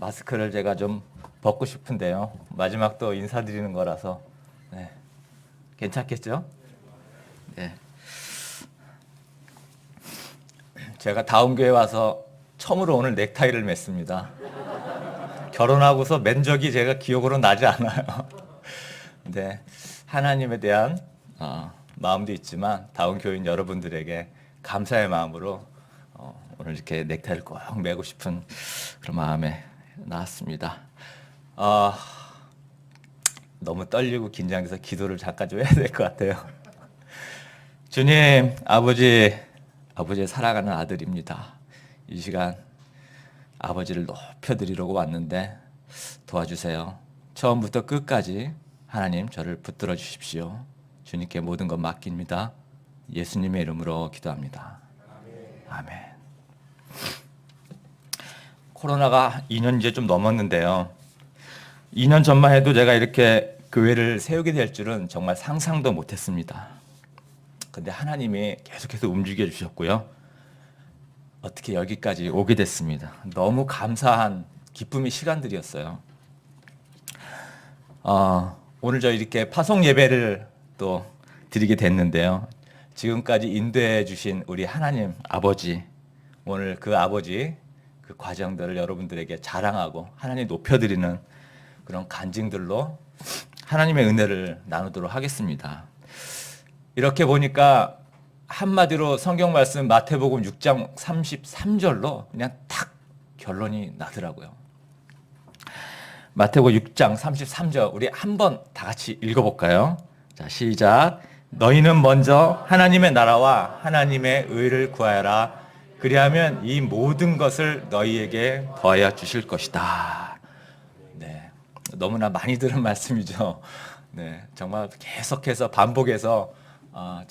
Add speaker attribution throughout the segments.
Speaker 1: 마스크를 제가 좀 벗고 싶은데요. 마지막 또 인사드리는 거라서 네. 괜찮겠죠? 네. 제가 다운교회 와서 처음으로 오늘 넥타이를 맸습니다. 결혼하고서 맨 적이 제가 기억으로 나지 않아요. 근데 하나님에 대한 마음도 있지만 다운교인 여러분들에게 감사의 마음으로 오늘 이렇게 넥타이를 꼭 매고 싶은 그런 마음에 나왔습니다. 너무 떨리고 긴장돼서 기도를 잠깐 좀 해야 될 것 같아요. 주님, 아버지의 사랑하는 아들입니다. 이 시간 아버지를 높여드리려고 왔는데 도와주세요. 처음부터 끝까지 하나님 저를 붙들어 주십시오. 주님께 모든 것 맡깁니다. 예수님의 이름으로 기도합니다. 아멘. 코로나가 2년 이제 좀 넘었는데요. 2년 전만 해도 제가 이렇게 교회를 세우게 될 줄은 정말 상상도 못했습니다. 근데 하나님이 계속해서 움직여 주셨고요. 어떻게 여기까지 오게 됐습니다. 너무 감사한 기쁨의 시간들이었어요. 오늘 저 이렇게 파송 예배를 또 드리게 됐는데요. 지금까지 인도해 주신 우리 하나님 아버지, 오늘 그 아버지 그 과정들을 여러분들에게 자랑하고 하나님 높여드리는 그런 간증들로 하나님의 은혜를 나누도록 하겠습니다. 이렇게 보니까 한마디로 성경 말씀 마태복음 6장 33절로 그냥 탁 결론이 나더라고요. 마태복음 6장 33절 우리 한번 다 같이 읽어볼까요? 자, 시작. 너희는 먼저 하나님의 나라와 하나님의 의를 구하여라. 그리하면 이 모든 것을 너희에게 더하여 주실 것이다. 네, 너무나 많이 들은 말씀이죠. 네, 정말 계속해서 반복해서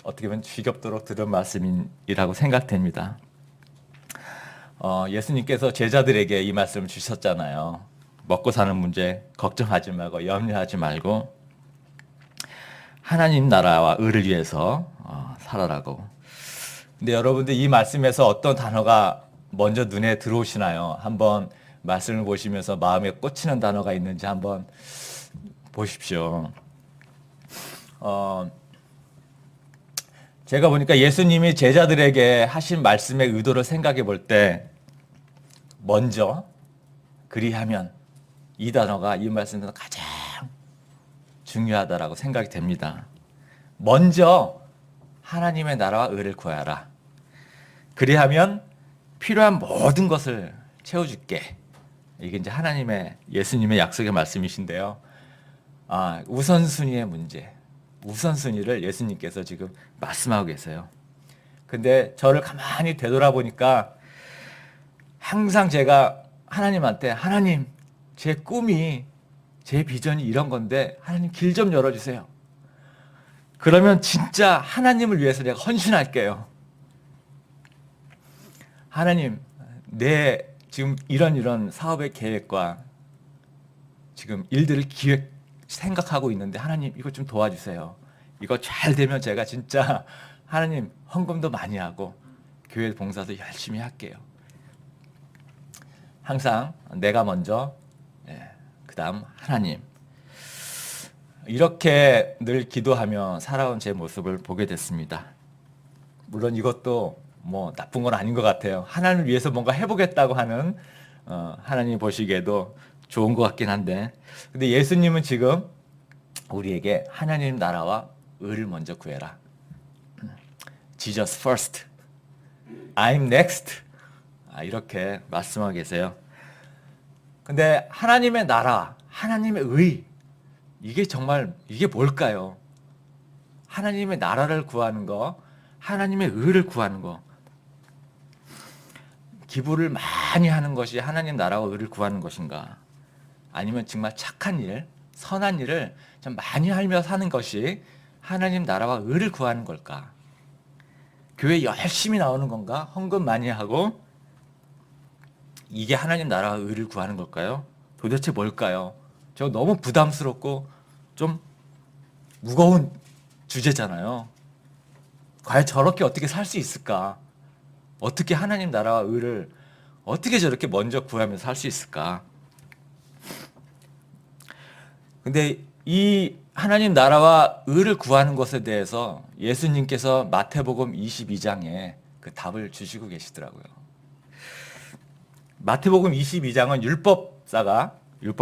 Speaker 1: 어떻게 보면 쥐겹도록 들은 말씀이라고 생각됩니다. 예수님께서 제자들에게 이 말씀을 주셨잖아요. 먹고 사는 문제 걱정하지 말고 염려하지 말고 하나님 나라와 의를 위해서 살아라고. 근데 여러분들 이 말씀에서 어떤 단어가 먼저 눈에 들어오시나요? 한번 말씀을 보시면서 마음에 꽂히는 단어가 있는지 한번 보십시오. 제가 보니까 예수님이 제자들에게 하신 말씀의 의도를 생각해 볼 때 먼저 그리하면 이 단어가 이 말씀에서 가장 중요하다라고 생각이 됩니다. 먼저 하나님의 나라와 의를 구하라. 그리하면 필요한 모든 것을 채워줄게. 이게 이제 예수님의 약속의 말씀이신데요. 우선순위의 문제. 우선순위를 예수님께서 지금 말씀하고 계세요. 근데 저를 가만히 되돌아보니까 항상 제가 하나님한테 하나님, 제 꿈이, 제 비전이 이런 건데 하나님 길 좀 열어주세요. 그러면 진짜 하나님을 위해서 내가 헌신할게요. 하나님, 내 지금 이런 사업의 계획과 지금 일들을 생각하고 있는데 하나님 이거 좀 도와주세요. 이거 잘 되면 제가 진짜 하나님 헌금도 많이 하고 교회 봉사도 열심히 할게요. 항상 내가 먼저, 그 다음 하나님. 이렇게 늘 기도하며 살아온 제 모습을 보게 됐습니다. 물론 이것도 뭐 나쁜 건 아닌 것 같아요. 하나님을 위해서 뭔가 해보겠다고 하는 하나님 보시기에도 좋은 것 같긴 한데, 근데 예수님은 지금 우리에게 하나님 나라와 의를 먼저 구해라. Jesus first, I'm next. 이렇게 말씀하고 계세요. 근데 하나님의 나라, 하나님의 의, 이게 뭘까요? 하나님의 나라를 구하는 거, 하나님의 의를 구하는 거. 기부를 많이 하는 것이 하나님 나라와 의를 구하는 것인가? 아니면 정말 착한 일, 선한 일을 좀 많이 하며 사는 것이 하나님 나라와 의를 구하는 걸까? 교회 열심히 나오는 건가? 헌금 많이 하고 이게 하나님 나라와 의를 구하는 걸까요? 도대체 뭘까요? 저 너무 부담스럽고 좀 무거운 주제잖아요. 과연 저렇게 어떻게 살 수 있을까? 어떻게 하나님 나라와 의를 어떻게 저렇게 먼저 구하면서 살 수 있을까? 근데 이 하나님 나라와 의를 구하는 것에 대해서 예수님께서 마태복음 22장에 그 답을 주시고 계시더라고요. 마태복음 22장은 율법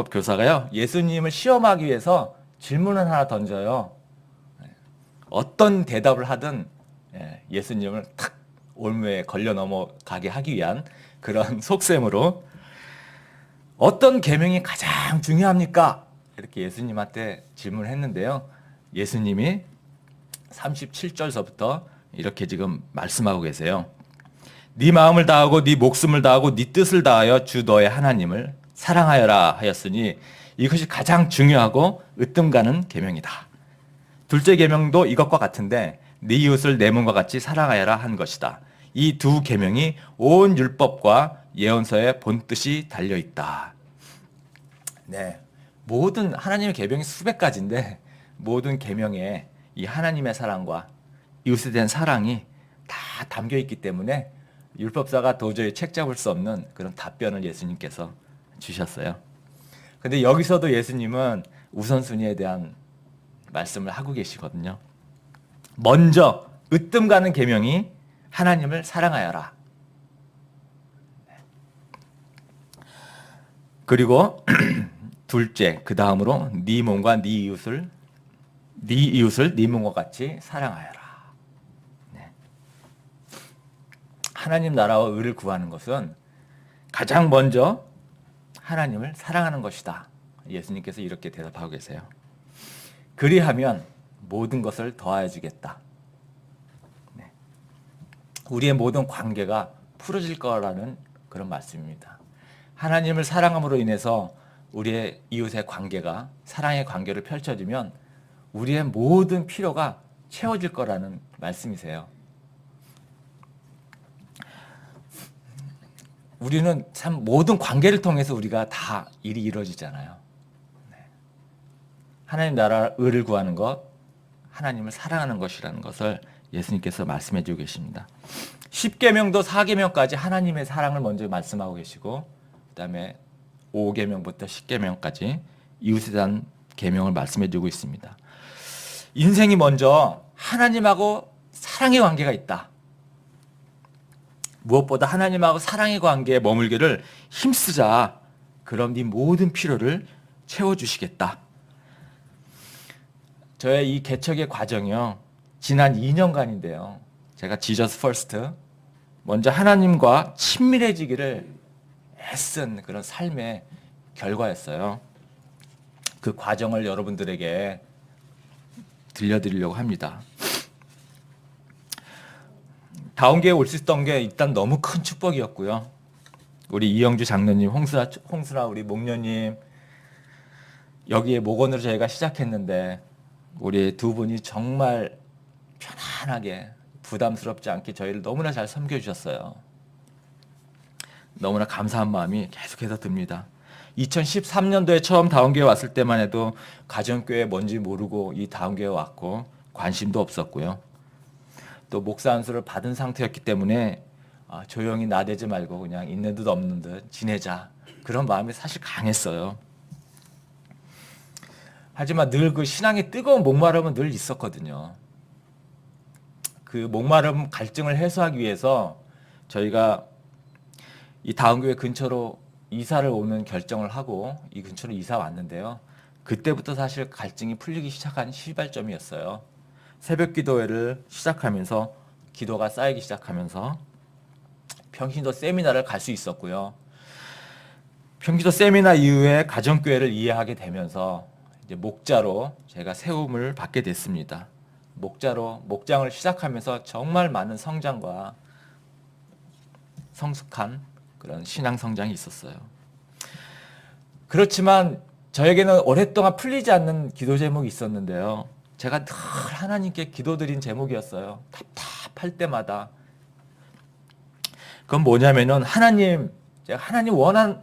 Speaker 1: 교사가요, 예수님을 시험하기 위해서 질문을 하나 던져요. 어떤 대답을 하든 예수님을 탁 올무에 걸려 넘어가게 하기 위한 그런 속셈으로, 어떤 계명이 가장 중요합니까? 이렇게 예수님한테 질문을 했는데요. 예수님이 37절서부터 이렇게 지금 말씀하고 계세요. 네 마음을 다하고 네 목숨을 다하고 네 뜻을 다하여 주 너의 하나님을 사랑하여라 하였으니 이것이 가장 중요하고 으뜸 가는 계명이다. 둘째 계명도 이것과 같은데 네 이웃을 내 몸과 같이 사랑하여라 한 것이다. 이 두 계명이 온 율법과 예언서의 본뜻이 달려 있다. 네, 모든 하나님의 계명이 수백 가지인데 모든 계명에 이 하나님의 사랑과 이웃에 대한 사랑이 다 담겨 있기 때문에 율법사가 도저히 책 잡을 수 없는 그런 답변을 예수님께서 주셨어요. 근데 여기서도 예수님은 우선순위에 대한 말씀을 하고 계시거든요. 먼저 으뜸 가는 계명이 하나님을 사랑하여라. 그리고 둘째, 그 다음으로 네 몸과 네 이웃을 네 몸과 같이 사랑하여라. 네. 하나님 나라와 의를 구하는 것은 가장 먼저 하나님을 사랑하는 것이다. 예수님께서 이렇게 대답하고 계세요. 그리하면 모든 것을 더하여 주겠다. 네. 우리의 모든 관계가 풀어질 거라는 그런 말씀입니다. 하나님을 사랑함으로 인해서 우리의 이웃의 관계가, 사랑의 관계를 펼쳐지면 우리의 모든 필요가 채워질 거라는 말씀이세요. 우리는 참 모든 관계를 통해서 우리가 다 일이 이루어지잖아요. 하나님 나라 의를 구하는 것, 하나님을 사랑하는 것이라는 것을 예수님께서 말씀해 주고 계십니다. 10계명도 4계명까지 하나님의 사랑을 먼저 말씀하고 계시고, 그다음에 5계명부터 10계명까지 이웃에 대한 계명을 말씀해 주고 있습니다. 인생이 먼저 하나님하고 사랑의 관계가 있다. 무엇보다 하나님하고 사랑의 관계에 머물기를 힘쓰자. 그럼 네 모든 필요를 채워주시겠다. 저의 이 개척의 과정이요, 지난 2년간인데요. 제가 지저스 퍼스트, 먼저 하나님과 친밀해지기를 애쓴 그런 삶의 결과였어요. 그 과정을 여러분들에게 들려드리려고 합니다. 다운교회 올 수 있던 게 일단 너무 큰 축복이었고요. 우리 이영주 장로님, 홍수라 우리 목녀님, 여기에 목원으로 저희가 시작했는데 우리 두 분이 정말 편안하게 부담스럽지 않게 저희를 너무나 잘 섬겨주셨어요. 너무나 감사한 마음이 계속해서 듭니다. 2013년도에 처음 다운교회 왔을 때만 해도 가정교회 뭔지 모르고 이 다운교회 왔고 관심도 없었고요. 또 목사 안수를 받은 상태였기 때문에 조용히 나대지 말고 그냥 있는 듯 없는 듯 지내자, 그런 마음이 사실 강했어요. 하지만 늘 그 신앙의 뜨거운 목마름은 늘 있었거든요. 그 목마름 갈증을 해소하기 위해서 저희가 이 다운교회 근처로 이사를 오는 결정을 하고 이 근처로 이사 왔는데요. 그때부터 사실 갈증이 풀리기 시작한 시발점이었어요. 새벽 기도회를 시작하면서 기도가 쌓이기 시작하면서 평신도 세미나를 갈 수 있었고요. 평신도 세미나 이후에 가정교회를 이해하게 되면서 이제 목자로 제가 세움을 받게 됐습니다. 목자로 목장을 시작하면서 정말 많은 성장과 성숙한 그런 신앙 성장이 있었어요. 그렇지만 저에게는 오랫동안 풀리지 않는 기도 제목이 있었는데요. 제가 늘 하나님께 기도드린 제목이었어요. 답답할 때마다. 그건 뭐냐면은 제가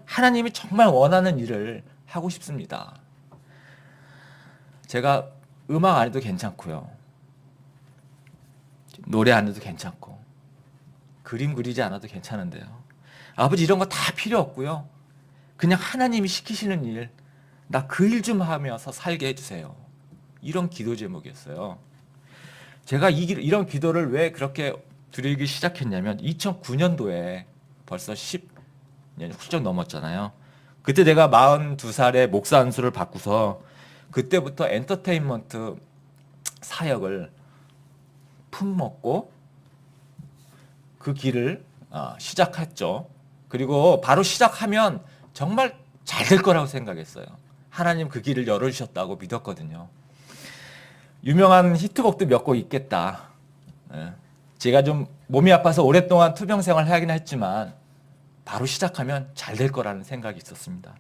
Speaker 1: 하나님이 정말 원하는 일을 하고 싶습니다. 제가 음악 안 해도 괜찮고요. 노래 안 해도 괜찮고, 그림 그리지 않아도 괜찮은데요. 아버지 이런 거 다 필요 없고요. 그냥 하나님이 시키시는 일, 나 그 일 좀 하면서 살게 해주세요. 이런 기도 제목이었어요. 제가 이런 기도를 왜 그렇게 드리기 시작했냐면 2009년도에 벌써 10년 훌쩍 넘었잖아요. 그때 내가 42살에 목사 안수를 받고서 그때부터 엔터테인먼트 사역을 품먹고 그 길을 시작했죠. 그리고 바로 시작하면 정말 잘 될 거라고 생각했어요. 하나님 그 길을 열어주셨다고 믿었거든요. 유명한 히트곡도 몇 곡 있겠다. 예. 제가 좀 몸이 아파서 오랫동안 투병 생활을 하긴 했지만 바로 시작하면 잘 될 거라는 생각이 있었습니다.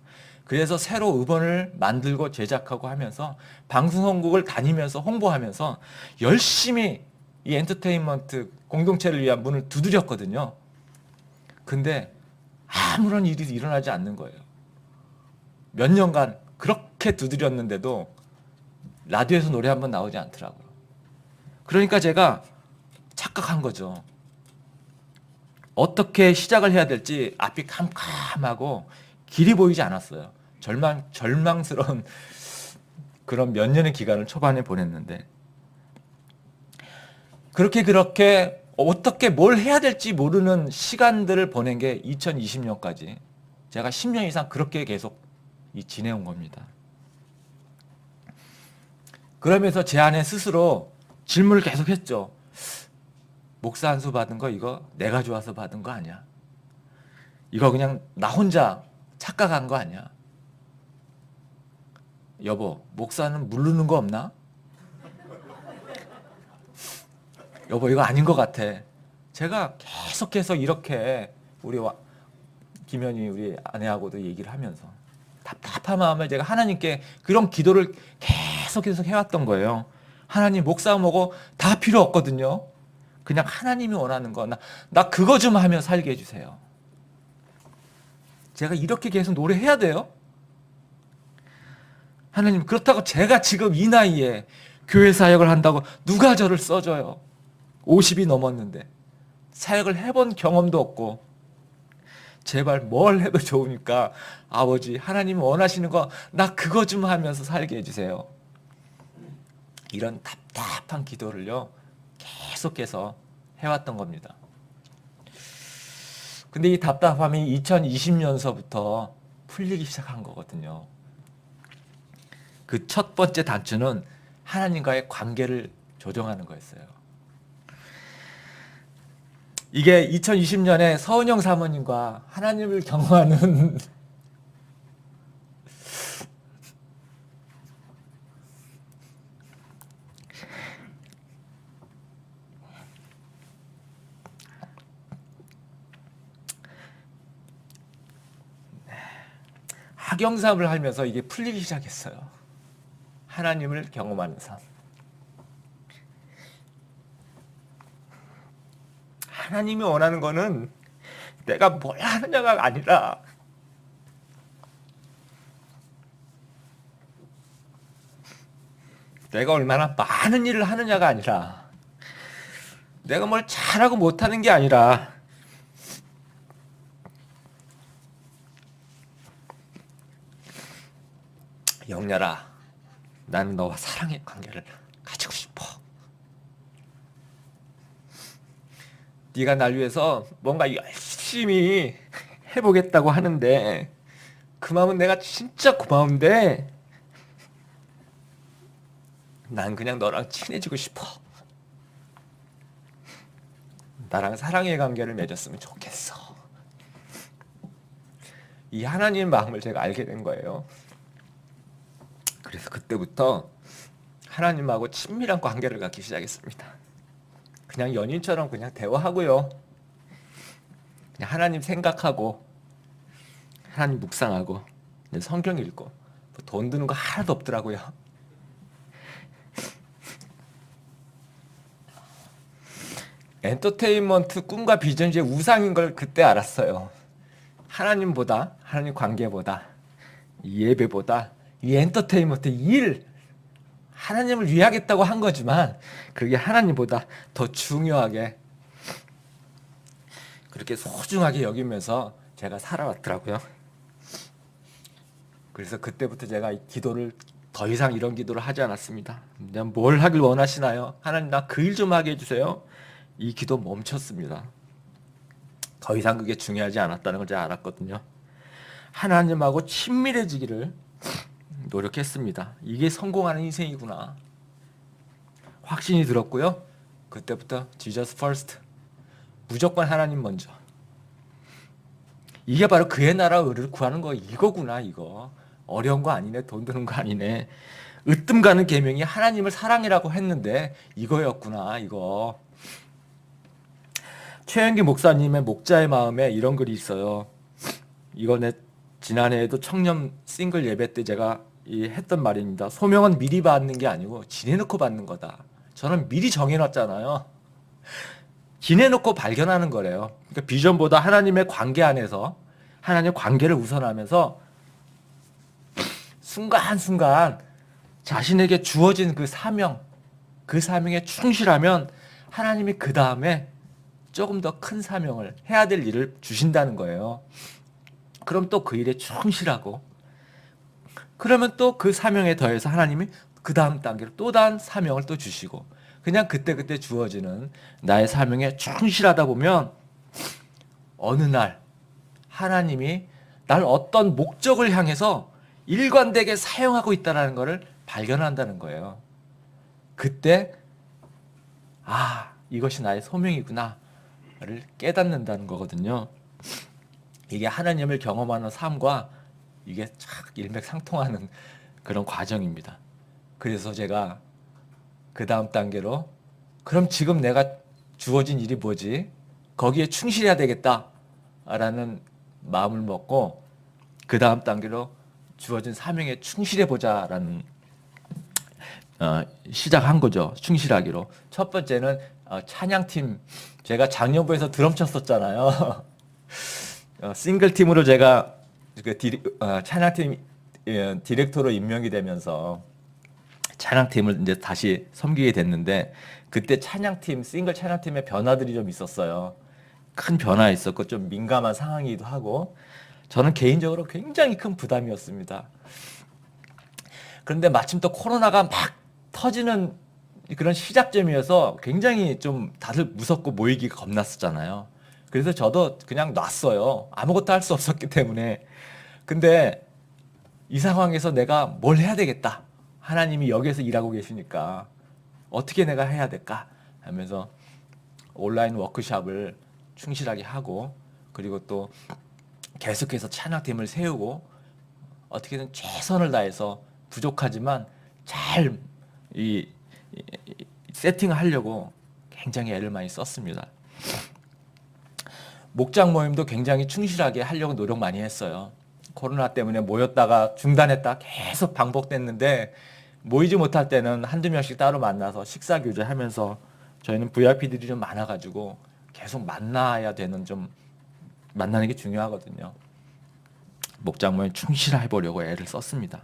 Speaker 1: 그래서 새로 음원을 만들고 제작하고 하면서 방송국을 다니면서 홍보하면서 열심히 이 엔터테인먼트 공동체를 위한 문을 두드렸거든요. 근데 아무런 일이 일어나지 않는 거예요. 몇 년간 그렇게 두드렸는데도 라디오에서 노래 한번 나오지 않더라고요. 그러니까 제가 착각한 거죠. 어떻게 시작을 해야 될지 앞이 캄캄하고 길이 보이지 않았어요. 절망스러운 그런 몇 년의 기간을 초반에 보냈는데 그렇게 어떻게 뭘 해야 될지 모르는 시간들을 보낸 게 2020년까지 제가 10년 이상 그렇게 계속 지내온 겁니다. 그러면서 제 안에 스스로 질문을 계속 했죠. 목사 안수 받은 거 이거 내가 좋아서 받은 거 아니야? 이거 그냥 나 혼자 착각한 거 아니야? 여보, 목사는 모르는 거 없나? 여보, 이거 아닌 것 같아. 제가 계속해서 이렇게 김현이 우리 아내하고도 얘기를 하면서 답답한 마음을 제가 하나님께 그런 기도를 계속 해왔던 거예요. 하나님, 목사 뭐고 다 필요 없거든요. 그냥 하나님이 원하는 거 나 그거 좀 하며 살게 해주세요. 제가 이렇게 계속 노래해야 돼요? 하나님, 그렇다고 제가 지금 이 나이에 교회 사역을 한다고 누가 저를 써줘요? 50이 넘었는데 사역을 해본 경험도 없고 제발 뭘 해도 좋으니까 아버지, 하나님 원하시는 거 나 그거 좀 하면서 살게 해주세요. 이런 답답한 기도를요 계속해서 해왔던 겁니다. 근데 이 답답함이 2020년서부터 풀리기 시작한 거거든요. 그 첫 번째 단추는 하나님과의 관계를 조정하는 거였어요. 이게 2020년에 서은영 사모님과 하나님을 경험하는 학영삼을 하면서 이게 풀리기 시작했어요. 하나님을 경험하는 삶. 하나님이 원하는 거는 내가 뭘 하느냐가 아니라 내가 얼마나 많은 일을 하느냐가 아니라 내가 뭘 잘하고 못하는 게 아니라 영렬아, 나는 너와 사랑의 관계를 가지고 싶어. 네가 날 위해서 뭔가 열심히 해보겠다고 하는데 그 마음은 내가 진짜 고마운데 난 그냥 너랑 친해지고 싶어. 나랑 사랑의 관계를 맺었으면 좋겠어. 이 하나님의 마음을 제가 알게 된 거예요. 그래서 그때부터 하나님하고 친밀한 관계를 갖기 시작했습니다. 그냥 연인처럼 그냥 대화하고요. 그냥 하나님 생각하고 하나님 묵상하고 성경 읽고 돈 드는 거 하나도 없더라고요. 엔터테인먼트 꿈과 비전주의 우상인 걸 그때 알았어요. 하나님보다, 하나님 관계보다, 이 예배보다 이 엔터테인먼트 일, 하나님을 위하겠다고 한 거지만 그게 하나님보다 더 중요하게 그렇게 소중하게 여기면서 제가 살아왔더라고요. 그래서 그때부터 제가 이 기도를 더 이상 이런 기도를 하지 않았습니다. 그냥 뭘 하길 원하시나요? 하나님 나 그 일 좀 하게 해주세요. 이 기도 멈췄습니다. 더 이상 그게 중요하지 않았다는 걸 제가 알았거든요. 하나님하고 친밀해지기를 노력했습니다. 이게 성공하는 인생이구나. 확신이 들었고요. 그때부터 Jesus first. 무조건 하나님 먼저. 이게 바로 그의 나라 의를 구하는 거 이거구나 이거. 어려운 거 아니네. 돈 드는 거 아니네. 으뜸 가는 계명이 하나님을 사랑이라고 했는데 이거였구나 이거. 최영기 목사님의 목자의 마음에 이런 글이 있어요. 이거 내 지난해에도 청년 싱글 예배 때 제가 했던 말입니다. 소명은 미리 받는 게 아니고 지내놓고 받는 거다. 저는 미리 정해놨잖아요. 지내놓고 발견하는 거래요. 그러니까 비전보다 하나님의 관계 안에서 하나님의 관계를 우선하면서 순간순간 자신에게 주어진 그 사명, 그 사명에 충실하면 하나님이 그 다음에 조금 더 큰 사명을 해야 될 일을 주신다는 거예요. 그럼 또 그 일에 충실하고 그러면 또 그 사명에 더해서 하나님이 그 다음 단계로 또 다른 사명을 또 주시고 그냥 그때그때 주어지는 나의 사명에 충실하다 보면 어느 날 하나님이 날 어떤 목적을 향해서 일관되게 사용하고 있다는 것을 발견한다는 거예요. 그때 아 이것이 나의 소명이구나 를 깨닫는다는 거거든요. 이게 하나님을 경험하는 삶과 이게 착 일맥상통하는 그런 과정입니다. 그래서 제가 그 다음 단계로 그럼 지금 내가 주어진 일이 뭐지? 거기에 충실해야 되겠다라는 마음을 먹고 그 다음 단계로 주어진 사명에 충실해 보자라는 시작한 거죠. 충실하기로. 첫 번째는 찬양팀. 제가 작년부에서 드럼 쳤었잖아요. 싱글 팀으로 제가 찬양팀 디렉터로 임명이 되면서 찬양팀을 이제 다시 섬기게 됐는데 그때 찬양팀, 싱글 찬양팀의 변화들이 좀 있었어요. 큰 변화 있었고 좀 민감한 상황이기도 하고 저는 개인적으로 굉장히 큰 부담이었습니다. 그런데 마침 또 코로나가 막 터지는 그런 시작점이어서 굉장히 좀 다들 무섭고 모이기가 겁났었잖아요. 그래서 저도 그냥 놨어요. 아무것도 할 수 없었기 때문에. 근데 이 상황에서 내가 뭘 해야 되겠다. 하나님이 여기에서 일하고 계시니까 어떻게 내가 해야 될까 하면서 온라인 워크숍을 충실하게 하고 그리고 또 계속해서 찬양팀을 세우고 어떻게든 최선을 다해서 부족하지만 잘 세팅을 하려고 굉장히 애를 많이 썼습니다. 목장 모임도 굉장히 충실하게 하려고 노력 많이 했어요. 코로나 때문에 모였다가 중단했다 계속 반복됐는데 모이지 못할 때는 한두 명씩 따로 만나서 식사 교제하면서 저희는 VIP들이 좀 많아가지고 계속 만나야 되는 좀 만나는 게 중요하거든요. 목장 모임 충실해 보려고 애를 썼습니다.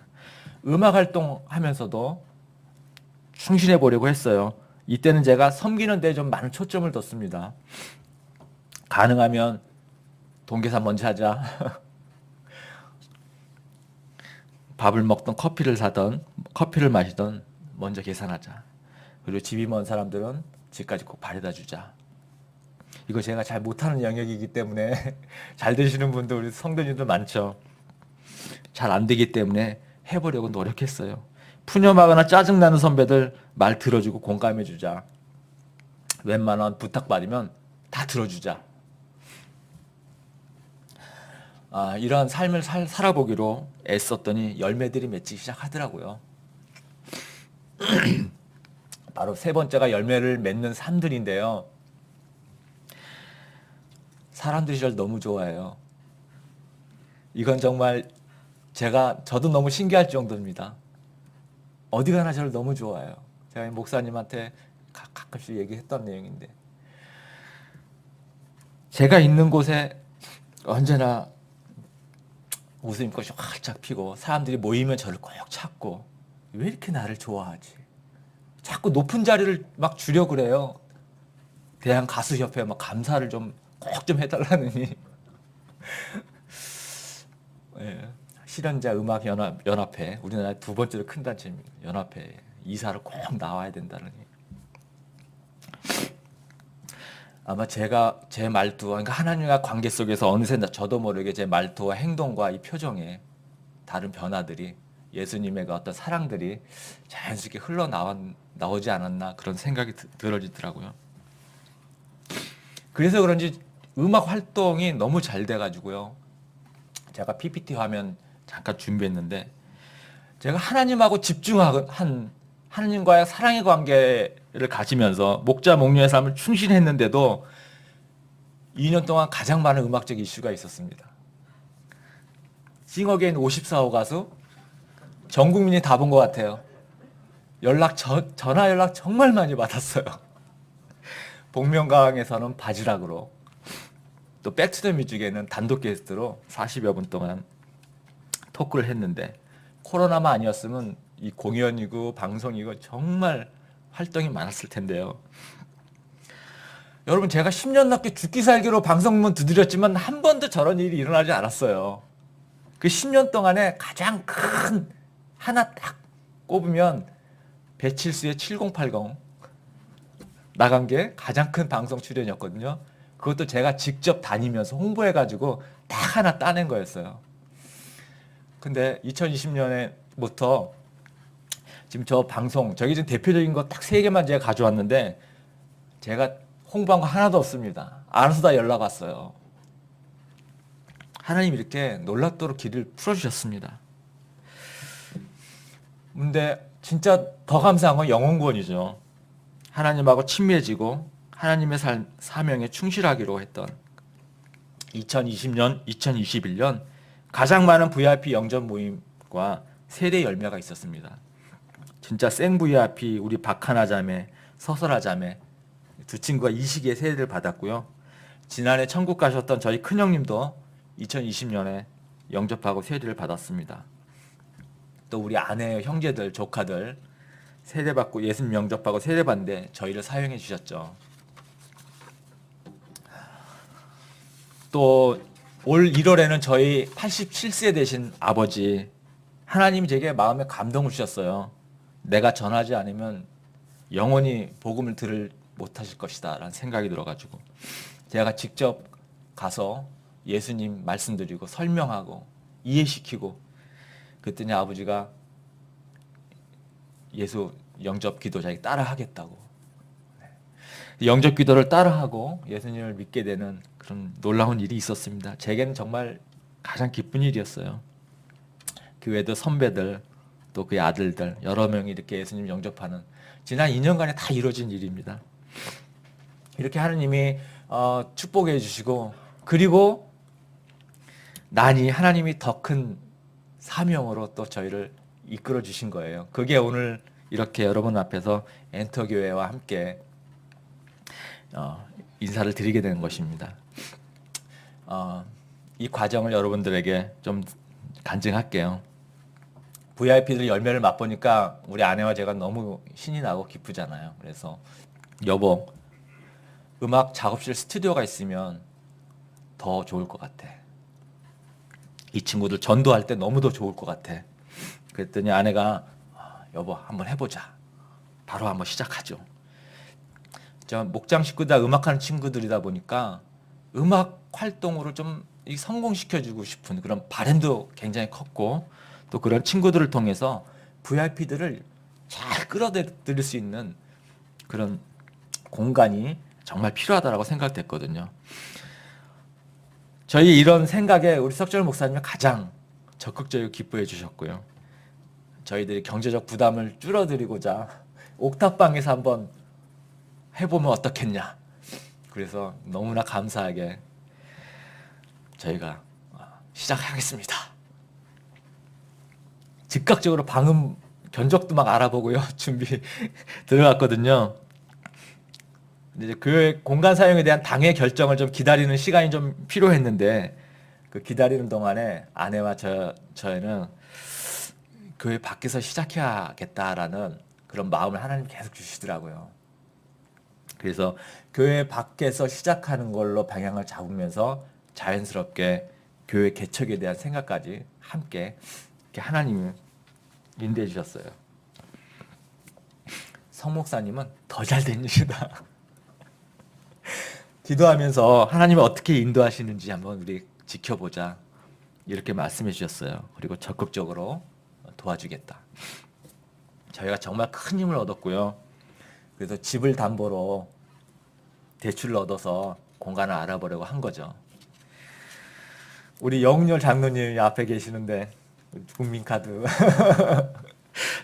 Speaker 1: 음악 활동하면서도 충실해 보려고 했어요. 이때는 제가 섬기는 데 좀 많은 초점을 뒀습니다. 가능하면 돈 계산 먼저 하자. 밥을 먹던 커피를 사던 커피를 마시던 먼저 계산하자. 그리고 집이 먼 사람들은 집까지 꼭 바래다 주자. 이거 제가 잘 못하는 영역이기 때문에 잘 되시는 분들 우리 성도님들 많죠. 잘 안 되기 때문에 해보려고 노력했어요. 푸념하거나 짜증나는 선배들 말 들어주고 공감해주자. 웬만한 부탁받으면 다 들어주자. 이러한 삶을 살아보기로 애썼더니 열매들이 맺기 시작하더라고요. 바로 세 번째가 열매를 맺는 삶들인데요. 사람들이 저를 너무 좋아해요. 이건 정말 저도 너무 신기할 정도입니다. 어디 가나 저를 너무 좋아해요. 제가 목사님한테 가끔씩 얘기했던 내용인데 제가 있는 곳에 언제나 웃음꽃이 활짝 피고 사람들이 모이면 저를 꼭 찾고 왜 이렇게 나를 좋아하지? 자꾸 높은 자리를 막 주려 그래요. 대한가수협회에 막 감사를 좀 꼭 좀 해달라느니 예, 실현자 음악 연합회, 우리나라 두 번째로 큰 단체입니다. 연합회 이사를 꼭 나와야 된다는. 아마 제가 제 말투와, 그러니까 하나님과 관계 속에서 어느새 저도 모르게 제 말투와 행동과 이 표정에 다른 변화들이, 예수님의 그 어떤 사랑들이 자연스럽게 나오지 않았나, 그런 생각이 들어지더라고요. 그래서 그런지 음악 활동이 너무 잘 돼가지고요. 제가 PPT 화면 잠깐 준비했는데, 제가 하나님하고 집중한, 하나님과의 사랑의 관계를 가지면서 목자 목녀의 삶을 충실히 했는데도 2년 동안 가장 많은 음악적 이슈가 있었습니다. 싱어게인 54호 가수 전 국민이 다 본 것 같아요. 전화 연락 정말 많이 받았어요. 복면가왕에서는 바지락으로, 또 백투더뮤직에는 단독 게스트로 40여 분 동안 토크를 했는데, 코로나만 아니었으면 이 공연이고 방송이고 정말 활동이 많았을 텐데요. 여러분, 제가 10년 넘게 죽기 살기로 방송문 두드렸지만 한 번도 저런 일이 일어나지 않았어요. 그 10년 동안에 가장 큰 하나 딱 꼽으면 배칠수의 7080 나간 게 가장 큰 방송 출연이었거든요. 그것도 제가 직접 다니면서 홍보해가지고 딱 하나 따낸 거였어요. 근데 2020년에부터 지금 저 방송, 저기 지금 대표적인 거 딱 3개만 제가 가져왔는데, 제가 홍보한 거 하나도 없습니다. 알아서 다 연락 왔어요. 하나님 이렇게 놀랍도록 길을 풀어주셨습니다. 근데 진짜 더 감사한 건 영혼구원이죠. 하나님하고 친밀해지고 하나님의 사명에 충실하기로 했던 2020년, 2021년 가장 많은 VIP 영접 모임과 세대 열매가 있었습니다. 진짜 생 VIP, 우리 박하나 자매, 서설아 자매 두 친구가 이 시기에 세대를 받았고요. 지난해 천국 가셨던 저희 큰형님도 2020년에 영접하고 세대를 받았습니다. 또 우리 아내, 형제들, 조카들 세대받고 예수님 영접하고 세대받는데 저희를 사용해 주셨죠. 또 올 1월에는 저희 87세 되신 아버지, 하나님이 제게 마음에 감동을 주셨어요. 내가 전하지 않으면 영원히 복음을 들을 못하실 것이다 라는 생각이 들어가지고 제가 직접 가서 예수님 말씀드리고 설명하고 이해시키고, 그랬더니 아버지가 예수 영접 기도 자기 따라 하겠다고, 영접 기도를 따라하고 예수님을 믿게 되는 그런 놀라운 일이 있었습니다. 제게는 정말 가장 기쁜 일이었어요. 교회도 선배들, 또 그의 아들들 여러 명이 이렇게 예수님 영접하는, 지난 2년간에 다 이루어진 일입니다. 이렇게 하나님이 축복해 주시고, 그리고 난이 하나님이 더 큰 사명으로 또 저희를 이끌어 주신 거예요. 그게 오늘 이렇게 여러분 앞에서 엔터교회와 함께 인사를 드리게 되는 것입니다. 이 과정을 여러분들에게 좀 간증할게요. VIP들 열매를 맛보니까 우리 아내와 제가 너무 신이 나고 기쁘잖아요. 그래서 여보, 음악 작업실 스튜디오가 있으면 더 좋을 것 같아. 이 친구들 전도할 때 너무 더 좋을 것 같아. 그랬더니 아내가 여보 한번 해보자. 바로 한번 시작하죠. 저 목장 식구들 다 음악하는 친구들이다 보니까 음악 활동으로 좀 성공시켜주고 싶은 그런 바람도 굉장히 컸고, 또 그런 친구들을 통해서 VIP들을 잘 끌어들일 수 있는 그런 공간이 정말 필요하다고 생각됐거든요. 저희 이런 생각에 우리 석절 목사님이 가장 적극적으로 기뻐해 주셨고요. 저희들이 경제적 부담을 줄여드리고자 옥탑방에서 한번 해보면 어떻겠냐. 그래서 너무나 감사하게 저희가 시작하겠습니다. 즉각적으로 방음 견적도 막 알아보고요. 준비 들어갔거든요. 이제 교회 공간 사용에 대한 당의 결정을 좀 기다리는 시간이 좀 필요했는데, 그 기다리는 동안에 아내와 저희는 교회 밖에서 시작해야겠다라는 그런 마음을 하나님 계속 주시더라고요. 그래서 교회 밖에서 시작하는 걸로 방향을 잡으면서 자연스럽게 교회 개척에 대한 생각까지 함께 이렇게 하나님이 인도해 주셨어요. 성 목사님은 더 잘 된 일이다. 기도하면서 하나님이 어떻게 인도하시는지 한번 우리 지켜보자. 이렇게 말씀해 주셨어요. 그리고 적극적으로 도와주겠다. 저희가 정말 큰 힘을 얻었고요. 그래서 집을 담보로 대출을 얻어서 공간을 알아보려고 한 거죠. 우리 영렬 장로님이 앞에 계시는데 국민카드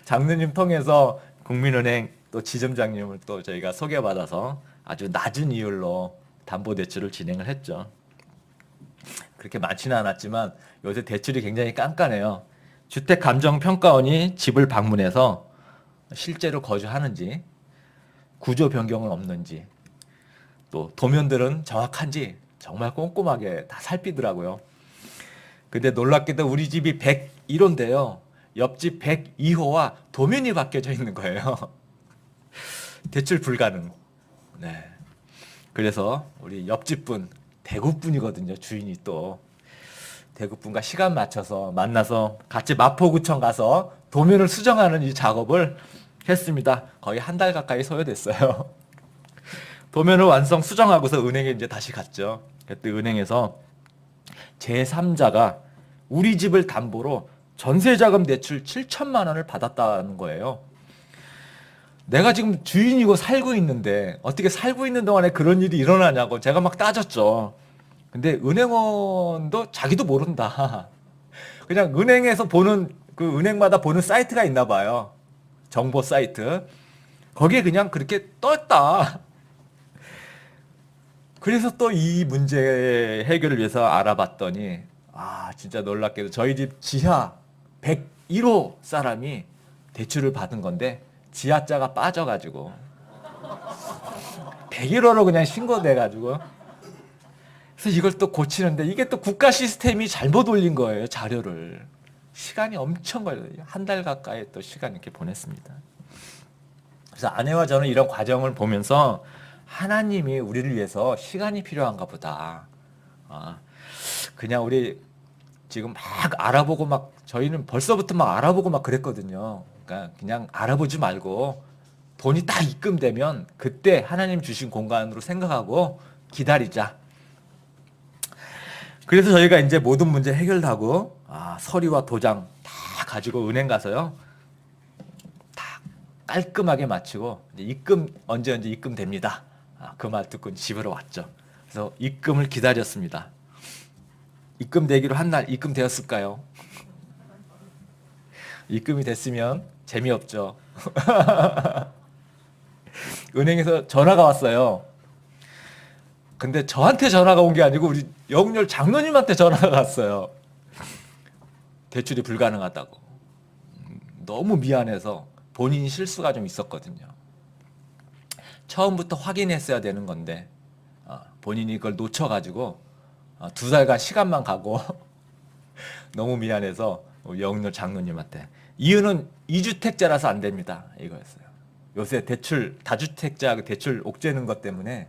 Speaker 1: 장로님 통해서 국민은행 또 지점장님을 또 저희가 소개받아서 아주 낮은 이율로 담보대출을 진행을 했죠. 그렇게 많지는 않았지만 요새 대출이 굉장히 깐깐해요. 주택감정평가원이 집을 방문해서 실제로 거주하는지 구조 변경은 없는지 또 도면들은 정확한지 정말 꼼꼼하게 다 살피더라고요. 근데 놀랍게도 우리 집이 101호인데요. 옆집 102호와 도면이 바뀌어져 있는 거예요. 대출 불가능. 네. 그래서 우리 옆집 분 대구 분이거든요. 주인이 또 대구 분과 시간 맞춰서 만나서 같이 마포구청 가서 도면을 수정하는 이 작업을 했습니다. 거의 한 달 가까이 소요됐어요. 도면을 완성 수정하고서 은행에 이제 다시 갔죠. 그때 은행에서 제3자가 우리 집을 담보로 전세자금 대출 7천만 원을 받았다는 거예요. 내가 지금 주인이고 살고 있는데 어떻게 살고 있는 동안에 그런 일이 일어나냐고 제가 막 따졌죠. 근데 은행원도 자기도 모른다. 그냥 은행에서 보는 그 은행마다 보는 사이트가 있나 봐요. 정보 사이트. 거기에 그냥 그렇게 떴다. 그래서 또 이 문제 해결을 위해서 알아봤더니 진짜 놀랍게도 저희 집 지하 101호 사람이 대출을 받은 건데 지하자가 빠져가지고 101호로 그냥 신고돼가지고 그래서 이걸 또 고치는데 이게 또 국가 시스템이 잘못 올린 거예요. 자료를. 시간이 엄청 걸려요. 한 달 가까이 또 시간 이렇게 보냈습니다. 그래서 아내와 저는 이런 과정을 보면서 하나님이 우리를 위해서 시간이 필요한가 보다. 그냥 우리 지금 막 알아보고 막 저희는 벌써부터 막 알아보고 막 그랬거든요. 그러니까 그냥 알아보지 말고 돈이 딱 입금되면 그때 하나님 주신 공간으로 생각하고 기다리자. 그래서 저희가 이제 모든 문제 해결하고 서류와 도장 다 가지고 은행 가서요. 다 깔끔하게 마치고 이제 입금 언제 입금됩니다. 그 말 듣고 집으로 왔죠. 그래서 입금을 기다렸습니다. 입금되기로 한 날 입금되었을까요? 입금이 됐으면 재미없죠. 은행에서 전화가 왔어요. 근데 저한테 전화가 온 게 아니고 우리 영렬 장로님한테 전화가 왔어요. 대출이 불가능하다고. 너무 미안해서 본인 실수가 좀 있었거든요. 처음부터 확인했어야 되는 건데 본인이 그걸 놓쳐가지고 2달간 시간만 가고 너무 미안해서 영렬 장로님한테 이유는 2주택자라서 안 됩니다. 이거였어요. 요새 대출 다주택자 대출 옥죄는 것 때문에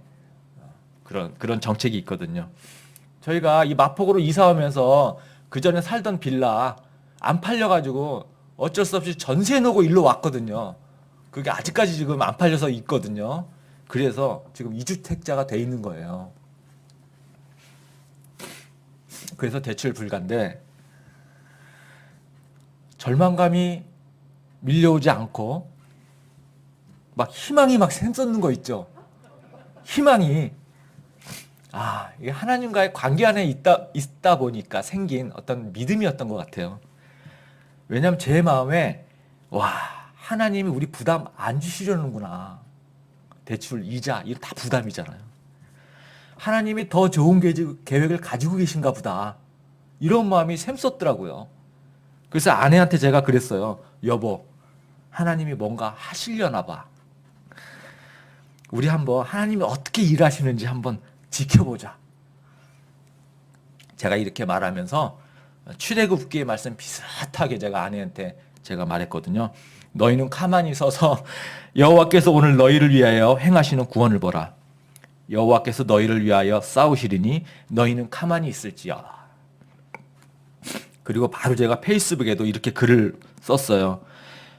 Speaker 1: 그런 정책이 있거든요. 저희가 이 마포구로 이사 오면서 그 전에 살던 빌라 안 팔려가지고 어쩔 수 없이 전세 놓고 일로 왔거든요. 그게 아직까지 지금 안 팔려서 있거든요. 그래서 지금 2주택자가 돼 있는 거예요. 그래서 대출 불가인데 절망감이 밀려오지 않고 막 희망이 막 샘솟는 거 있죠. 희망이 이게 하나님과의 관계 안에 있다 보니까 생긴 어떤 믿음이었던 것 같아요. 왜냐하면 제 마음에 하나님이 우리 부담 안 주시려는구나. 대출, 이자 이거 다 부담이잖아요. 하나님이 더 좋은 계획을 가지고 계신가 보다. 이런 마음이 샘솟더라고요. 그래서 아내한테 제가 그랬어요. 여보, 하나님이 뭔가 하시려나 봐. 우리 한번 하나님이 어떻게 일하시는지 한번 지켜보자. 제가 이렇게 말하면서 출애굽기의 말씀 비슷하게 제가 아내한테 제가 말했거든요. 너희는 가만히 서서 여호와께서 오늘 너희를 위하여 행하시는 구원을 보라. 여호와께서 너희를 위하여 싸우시리니 너희는 가만히 있을지어다. 그리고 바로 제가 페이스북에도 이렇게 글을 썼어요.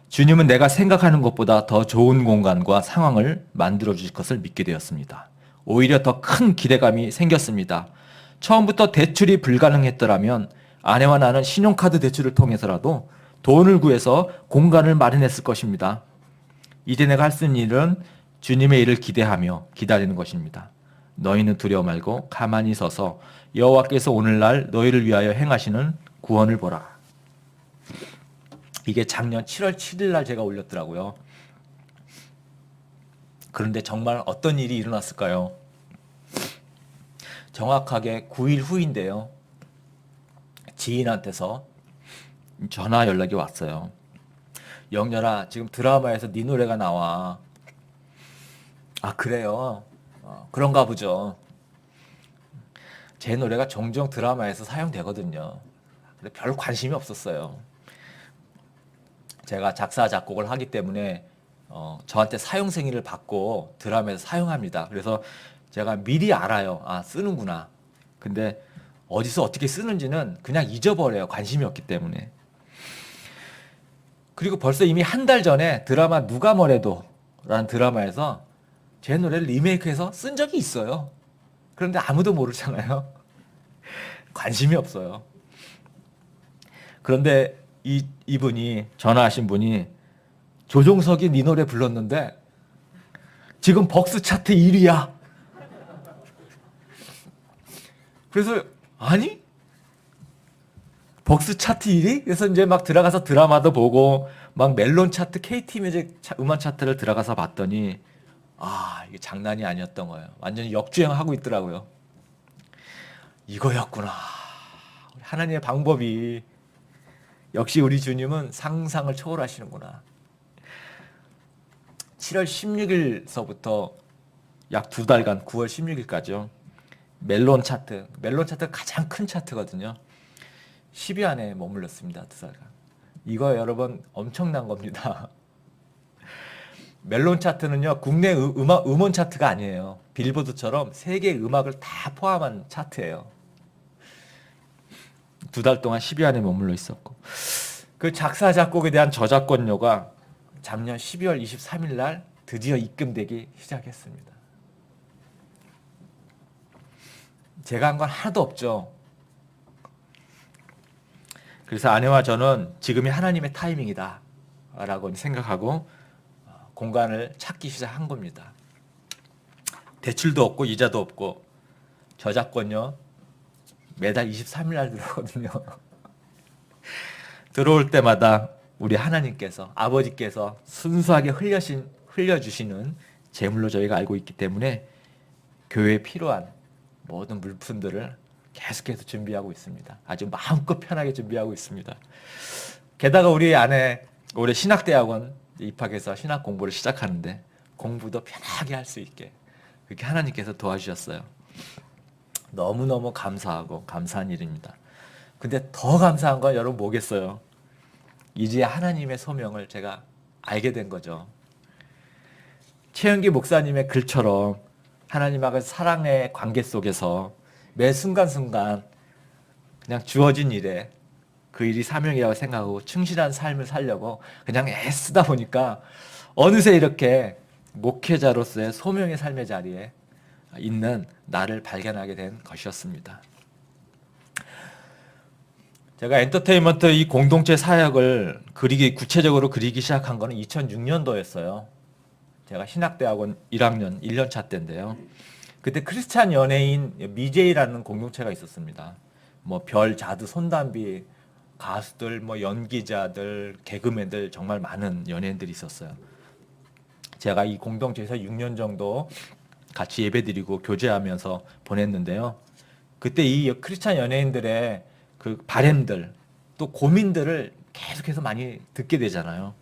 Speaker 1: 주님은 내가 생각하는 것보다 더 좋은 공간과 상황을 만들어 주실 것을 믿게 되었습니다. 오히려 더 큰 기대감이 생겼습니다. 처음부터 대출이 불가능했더라면 아내와 나는 신용카드 대출을 통해서라도 돈을 구해서 공간을 마련했을 것입니다. 이제 내가 할 수 있는 일은 주님의 일을 기대하며 기다리는 것입니다. 너희는 두려워 말고 가만히 서서 여호와께서 오늘날 너희를 위하여 행하시는 구원을 보라. 이게 작년 7월 7일 날 제가 올렸더라고요. 그런데 정말 어떤 일이 일어났을까요? 정확하게 9일 후인데요. 지인한테서 전화 연락이 왔어요. 영렬아, 지금 드라마에서 네 노래가 나와. 아, 그래요? 그런가 보죠. 제 노래가 종종 드라마에서 사용되거든요. 근데 별 관심이 없었어요. 제가 작사, 작곡을 하기 때문에 저한테 사용승인을 받고 드라마에서 사용합니다. 그래서 제가 미리 알아요. 아, 쓰는구나. 근데 어디서 어떻게 쓰는지는 그냥 잊어버려요. 관심이 없기 때문에. 그리고 벌써 이미 한 달 전에 드라마 누가 뭐래도 라는 드라마에서 제 노래를 리메이크해서 쓴 적이 있어요. 그런데 아무도 모르잖아요. 관심이 없어요. 그런데 이분이 전화하신 분이 조종석이 네 노래 불렀는데 지금 벅스 차트 1위야. 그래서 아니? 벅스 차트 1위? 그래서 이제 막 들어가서 드라마도 보고 막 멜론 차트, KT 뮤직 음원 차트를 들어가서 봤더니 아, 이게 장난이 아니었던 거예요. 완전히 역주행하고 있더라고요. 이거였구나. 하나님의 방법이 역시 우리 주님은 상상을 초월하시는구나. 7월 16일서부터 약 2달간 9월 16일까지요. 멜론 차트 가장 큰 차트거든요. 10위 안에 머물렀습니다. 2달간. 이거 여러분 엄청난 겁니다. 멜론 차트는요, 국내 음원 차트가 아니에요. 빌보드처럼 세계 음악을 다 포함한 차트예요. 2달 동안 10위 안에 머물러 있었고, 그 작사 작곡에 대한 저작권료가 작년 12월 23일 날 드디어 입금되기 시작했습니다. 제가 한 건 하나도 없죠. 그래서 아내와 저는 지금이 하나님의 타이밍이다 라고 생각하고 공간을 찾기 시작한 겁니다. 대출도 없고 이자도 없고 저작권료 매달 23일 날 들어오거든요. 들어올 때마다 우리 하나님께서, 아버지께서 순수하게 흘려주시는 제물로 저희가 알고 있기 때문에 교회에 필요한 모든 물품들을 계속해서 준비하고 있습니다. 아주 마음껏 편하게 준비하고 있습니다. 게다가 우리 아내 올해 신학대학원 입학해서 신학 공부를 시작하는데 공부도 편하게 할 수 있게 그렇게 하나님께서 도와주셨어요. 너무너무 감사하고 감사한 일입니다. 근데 더 감사한 건 여러분 뭐겠어요? 이제 하나님의 소명을 제가 알게 된 거죠. 최영기 목사님의 글처럼 하나님하고 사랑의 관계 속에서 매 순간순간 그냥 주어진 일에 그 일이 사명이라고 생각하고 충실한 삶을 살려고 그냥 애쓰다 보니까 어느새 이렇게 목회자로서의 소명의 삶의 자리에 있는 나를 발견하게 된 것이었습니다. 제가 엔터테인먼트 이 공동체 사역을 구체적으로 그리기 시작한 거는 2006년도였어요. 제가 신학대학원 1학년 1년차 때인데요. 그때 크리스찬 연예인 미제이라는 공동체가 있었습니다. 뭐 별, 자두, 손담비, 가수들, 뭐 연기자들, 개그맨들 정말 많은 연예인들이 있었어요. 제가 이 공동체에서 6년 정도 같이 예배드리고 교제하면서 보냈는데요. 그때 이 크리스찬 연예인들의 그 바램들 또 고민들을 계속해서 많이 듣게 되잖아요.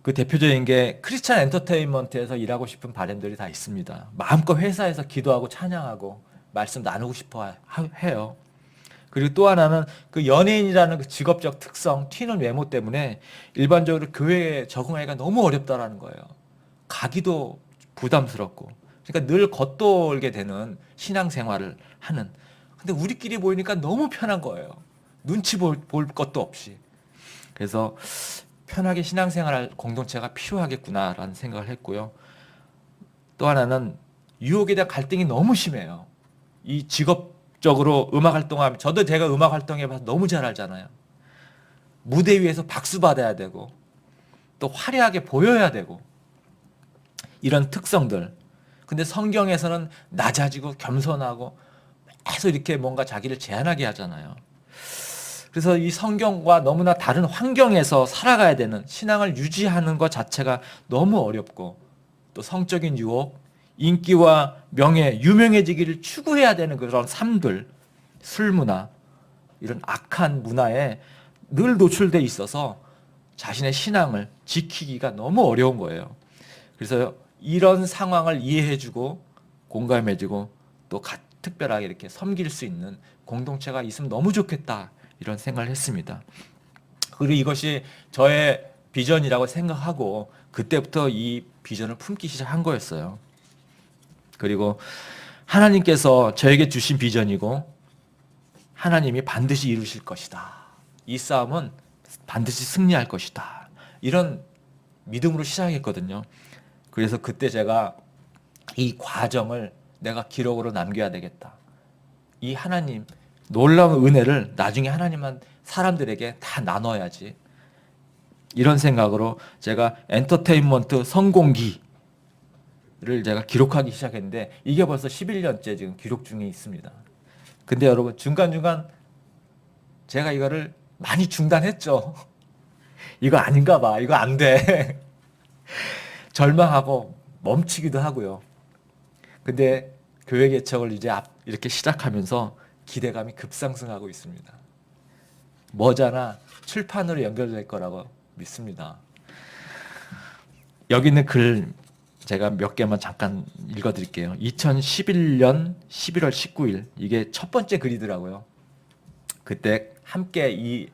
Speaker 1: 그 대표적인 게 크리스찬 엔터테인먼트에서 일하고 싶은 바램들이 다 있습니다. 마음껏 회사에서 기도하고 찬양하고 말씀 나누고 싶어 해요. 그리고 또 하나는 그 연예인이라는 그 직업적 특성, 튀는 외모 때문에 일반적으로 교회에 적응하기가 너무 어렵다라는 거예요. 가기도 부담스럽고. 그러니까 늘 겉돌게 되는 신앙생활을 하는 근데 우리끼리 모이니까 너무 편한 거예요. 눈치 볼 것도 없이. 그래서 편하게 신앙생활할 공동체가 필요하겠구나라는 생각을 했고요. 또 하나는 유혹에 대한 갈등이 너무 심해요. 이 직업적으로 음악 활동하면, 저도 제가 음악 활동해봐서 너무 잘 알잖아요. 무대 위에서 박수 받아야 되고 또 화려하게 보여야 되고 이런 특성들. 근데 성경에서는 낮아지고 겸손하고 계속 이렇게 뭔가 자기를 제한하게 하잖아요. 그래서 이 성경과 너무나 다른 환경에서 살아가야 되는 신앙을 유지하는 것 자체가 너무 어렵고, 또 성적인 유혹, 인기와 명예, 유명해지기를 추구해야 되는 그런 삶들, 술문화, 이런 악한 문화에 늘 노출돼 있어서 자신의 신앙을 지키기가 너무 어려운 거예요. 그래서 이런 상황을 이해해주고 공감해주고 또 특별하게 이렇게 섬길 수 있는 공동체가 있으면 너무 좋겠다, 이런 생각을 했습니다. 그리고 이것이 저의 비전이라고 생각하고 그때부터 이 비전을 품기 시작한 거였어요. 그리고 하나님께서 저에게 주신 비전이고 하나님이 반드시 이루실 것이다. 이 싸움은 반드시 승리할 것이다. 이런 믿음으로 시작했거든요. 그래서 그때 제가 이 과정을 내가 기록으로 남겨야 되겠다. 이 하나님 놀라운 은혜를 나중에 하나님한 사람들에게 다 나눠야지. 이런 생각으로 제가 엔터테인먼트 성공기를 제가 기록하기 시작했는데 이게 벌써 11년째 지금 기록 중에 있습니다. 근데 여러분 중간중간 제가 이거를 많이 중단했죠. 이거 아닌가 봐. 이거 안 돼. 절망하고 멈추기도 하고요. 근데 교회 개척을 이제 이렇게 시작하면서 기대감이 급상승하고 있습니다. 머지않아 출판으로 연결될 거라고 믿습니다. 여기 있는 글 제가 몇 개만 잠깐 읽어드릴게요. 2011년 11월 19일 이게 첫 번째 글이더라고요. 그때 함께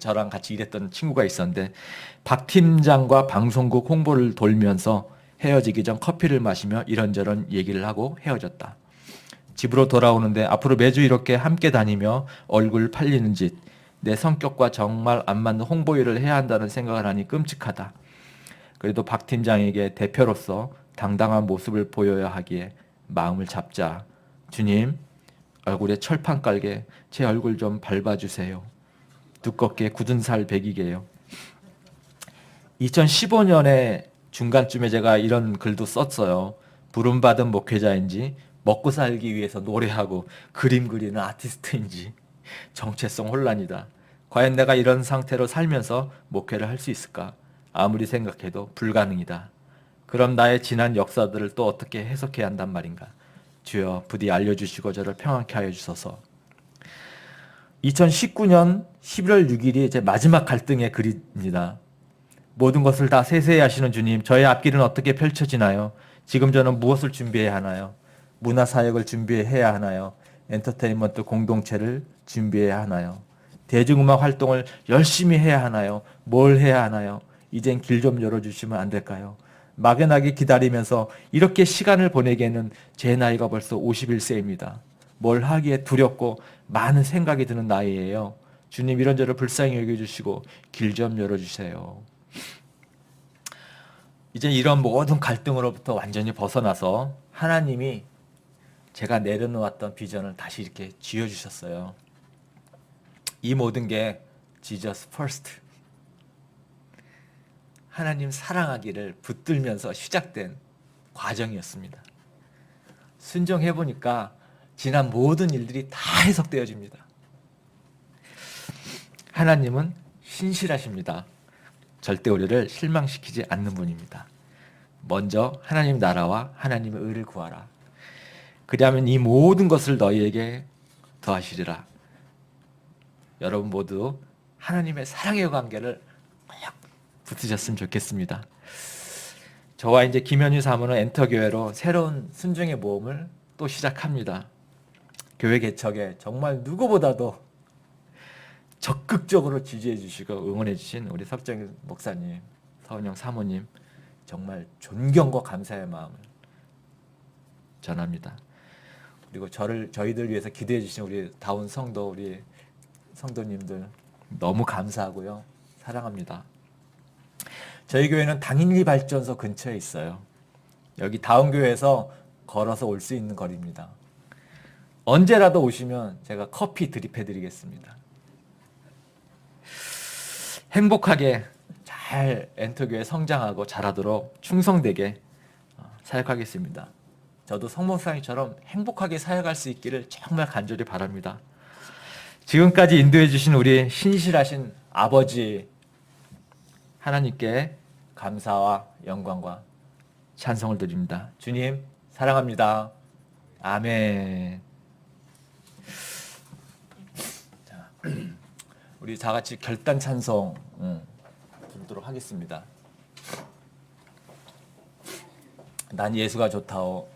Speaker 1: 저랑 같이 일했던 친구가 있었는데 박 팀장과 방송국 홍보를 돌면서 헤어지기 전 커피를 마시며 이런저런 얘기를 하고 헤어졌다. 집으로 돌아오는데 앞으로 매주 이렇게 함께 다니며 얼굴 팔리는 짓, 내 성격과 정말 안 맞는 홍보 일을 해야 한다는 생각을 하니 끔찍하다. 그래도 박 팀장에게 대표로서 당당한 모습을 보여야 하기에 마음을 잡자. 주님, 얼굴에 철판 깔게 제 얼굴 좀 밟아주세요. 두껍게 굳은 살 베기게요. 2015년에 중간쯤에 제가 이런 글도 썼어요. 부름받은 목회자인지 먹고 살기 위해서 노래하고 그림 그리는 아티스트인지 정체성 혼란이다. 과연 내가 이런 상태로 살면서 목회를 할 수 있을까? 아무리 생각해도 불가능이다. 그럼 나의 지난 역사들을 또 어떻게 해석해야 한단 말인가? 주여 부디 알려주시고 저를 평안케 하여 주소서. 2019년 11월 6일이 제 마지막 갈등의 글입니다. 모든 것을 다 세세히 하시는 주님, 저의 앞길은 어떻게 펼쳐지나요? 지금 저는 무엇을 준비해야 하나요? 문화사역을 준비해야 하나요? 엔터테인먼트 공동체를 준비해야 하나요? 대중음악 활동을 열심히 해야 하나요? 뭘 해야 하나요? 이젠 길 좀 열어주시면 안 될까요? 막연하게 기다리면서 이렇게 시간을 보내기에는 제 나이가 벌써 51세입니다. 뭘 하기에 두렵고 많은 생각이 드는 나이예요. 주님 이런 저를 불쌍히 여겨주시고 길 좀 열어주세요. 이제 이런 모든 갈등으로부터 완전히 벗어나서 하나님이 제가 내려놓았던 비전을 다시 이렇게 쥐어주셨어요. 이 모든 게 Jesus first. 하나님 사랑하기를 붙들면서 시작된 과정이었습니다. 순종해보니까 지난 모든 일들이 다 해석되어집니다. 하나님은 신실하십니다. 절대 우리를 실망시키지 않는 분입니다. 먼저 하나님 나라와 하나님의 의를 구하라. 그리하면 이 모든 것을 너희에게 더하시리라. 여러분 모두 하나님의 사랑의 관계를 꼭 붙으셨으면 좋겠습니다. 저와 이제 김현희 사모는 엔터교회로 새로운 순종의 모험을 또 시작합니다. 교회 개척에 정말 누구보다도 적극적으로 지지해 주시고 응원해 주신 우리 석정 목사님, 서은영 사모님 정말 존경과 감사의 마음을 전합니다. 그리고 저희들 위해서 기도해 주신 우리 다운 성도, 우리 성도님들 너무 감사하고요. 사랑합니다. 저희 교회는 당인리 발전소 근처에 있어요. 여기 다운교회에서 걸어서 올 수 있는 거리입니다. 언제라도 오시면 제가 커피 드립해 드리겠습니다. 행복하게 잘 엔터교회 성장하고 자라도록 충성되게 사역하겠습니다. 저도 성목사님처럼 행복하게 사역할 수 있기를 정말 간절히 바랍니다. 지금까지 인도해 주신 우리 신실하신 아버지 하나님께 감사와 영광과 찬송을 드립니다. 주님 사랑합니다. 아멘. 자, 우리 다 같이 결단 찬송 부르도록 하겠습니다. 난 예수가 좋다오.